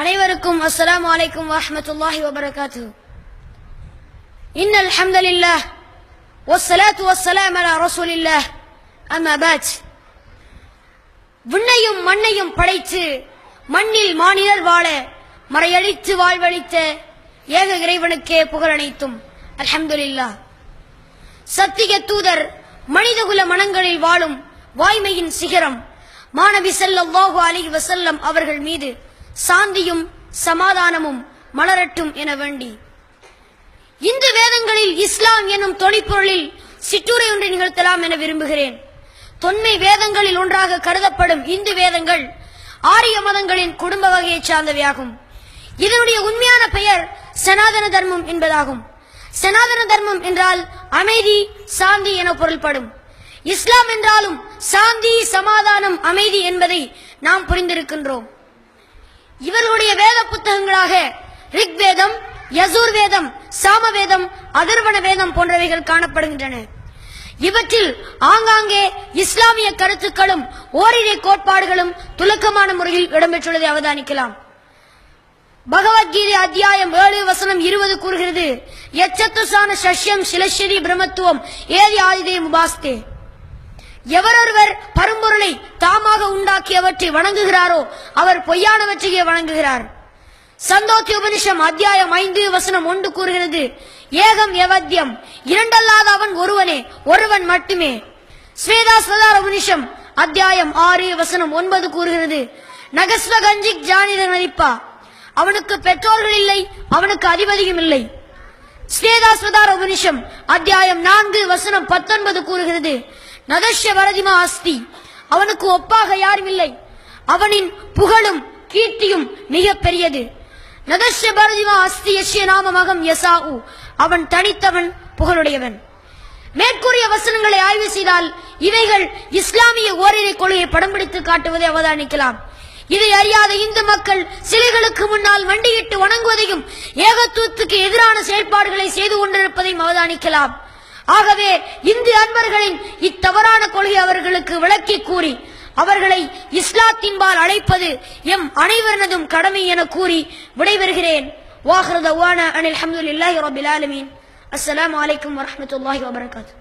அனைவருக்கும் அஸ்ஸலாமு அலைக்கும் வரஹ்மத்துல்லாஹி வபரகாத்துஹு. இன்னல் ஹம்தலில்லாஹ் வஸ்ஸலாத்து வஸ்ஸலாமு அலா ரசூலில்லாஹ். அம்மா பஅத். விண்ணையும் மண்ணையும் படைத்து மண்ணில் மானிடர் வாழ மறையடித்து வாழ்வழித்த ஏக இறைவனுக்கே புகழனைத்தும் அல்ஹம்துலில்லாஹ். சத்திய தூதர் மனிதகுல மனங்களில் வாழும் வாய்மையின் சிகரம் மாநபி ஸல்லல்லாஹு அலைஹி வஸல்லம் அவர்கள் மீது சாந்தியும் சமாதானமும் மலரட்டும் என வேண்டி இந்து வேதங்களில் இஸ்லாம் எனும் தொனிப்பொருளில் சிற்றுரை ஒன்றை நிகழ்த்தலாம் என விரும்புகிறேன். தொன்மை வேதங்களில் ஒன்றாக கருதப்படும் இந்து வேதங்கள் ஆரிய மதங்களின் குடும்ப வகையைச் சார்ந்தவையாகும். இதனுடைய உண்மையான பெயர் சனாதன தர்மம் என்பதாகும். சனாதன தர்மம் என்றால் அமைதி, சாந்தி என பொருள்படும். இஸ்லாம் என்றாலும் சாந்தி, சமாதானம், அமைதி என்பதை நாம் புரிந்திருக்கின்றோம். இவர்களுடைய வேத புத்தகங்களாக ரிக்வேதம், யஜுர் வேதம், சாமவேதம், அதர்வண வேதம் போன்றவைகள் காணப்படுகின்றன. இவற்றில் ஆங்காங்கே இஸ்லாமிய கருத்துக்களும் ஓரிரை கோட்பாடுகளும் துலக்கமான முறையில் இடம்பெற்றுள்ளதை அவதானிக்கலாம். பகவத்கீதை அத்தியாயம் 7 வசனம் 20 கூறுகிறது, யச்சத்துசான சஷ்யம் சிலஷரி பிரம்மத்துவம் ஏதி ஆதிதே முபாஸ்தே. எவரொருவர் பரம்பொருளை தாமாக உண்டாக்கியவற்றை வணங்குகிறாரோ அவர் பொய்யானவற்றையே வணங்குகிறார். சந்தோக்கிய உபனிஷம் அத்தியாயம் 5 வசனம் 1 கூறுகிறது, ஏகம் எவத்யம், இரண்டல்லாத அவன் ஒருவனே, ஒருவன் மட்டுமே. ஸ்வேதாஸ்வதார உபனிஷம் அத்தியாயம் 6 வசனம் 9 கூறுகிறது, நகஸ்வகஞ்சிக் ஜானித நதிப்பா, அவனுக்கு பெற்றோர்கள் இல்லை, அவனுக்கு அதிபதியும் இல்லை. ஸ்வேதாஸ்வதார உபனிஷம் அத்தியாயம் 4 வசனம் 19 கூறுகிறது, நதஷ்ய வரதிமா அஸ்தி, அவனுக்கு ஒப்பாக யாரும் இல்லை, அவனின் புகழும் கீர்த்தியும் மிக பெரியது. நதஷ்ய பரதிமா அஸ்தி யஷ்ய நாமமகம் யசாஉ, அவன் தனித்தவன், புகழுடையவன். மேற்கூறிய வசனங்களை ஆய்வு செய்தால் இவைகள் இஸ்லாமிய ஓரிரை கொள்கையை படம் பிடித்து காட்டுவதை அவதானிக்கலாம். இதை அறியாத இந்து மக்கள் சிலைகளுக்கு முன்னால் மண்டியிட்டு வணங்குவதையும் ஏகத்துவத்துக்கு எதிரான செயல்பாடுகளை செய்து கொண்டிருப்பதையும் அவதானிக்கலாம். ஆகவே இந்து அன்பர்களின் இத்தவறான கொள்கை அவர்களுக்கு விளக்கி கூறி அவர்களை இஸ்லாத்தின்பால் அழைப்பது எம் அனைவரனதும் கடமை என கூறி விடைபெறுகிறேன். வாஹிரு தஅவானா அனில் ஹம்துலில்லாஹி ரப்பில் ஆலமீன். அஸ்ஸலாமு அலைக்கும் வரஹ்மத்துல்லாஹி வபரகாத்துஹு.